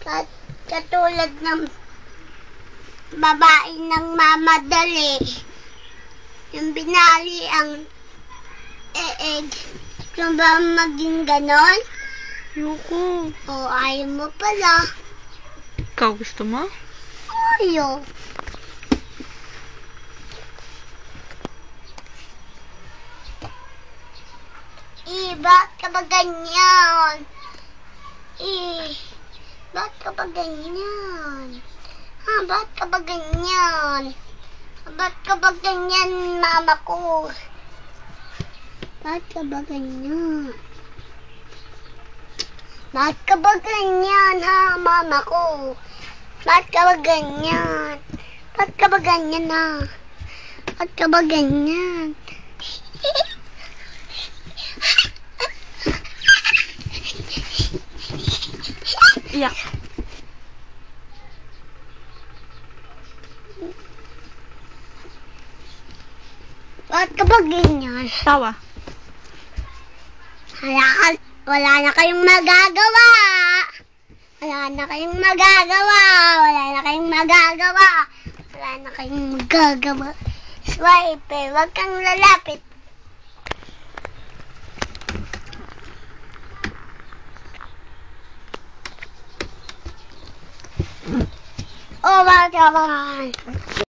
Katulad ng babae ng mamadali. Yung binali ang eeg. Gusto ba maging ganon? Ayoko. O ayaw mo pala. Ikaw gusto mo? Ayaw. Ba't ka ba ganyan? Ba't ka ba ganyan? Ba't ka ba ganyan? Ba't ka ba ganyan, mama ko? Ba't ka ba ganyan? Ba't ka ba ganyan, mama ko? Ba't ka ba ganyan? Ba't ka ba ganyan, Ba't ka ba ganyan? Iyak. Ba't ka ba ganyan? Tawa. Wala na kayong magagawa. Wala na kayong magagawa. Wala na kayong magagawa. Wala na kayong magagawa. Swipe, wag kang lalapit. Oh, bakit ka ba?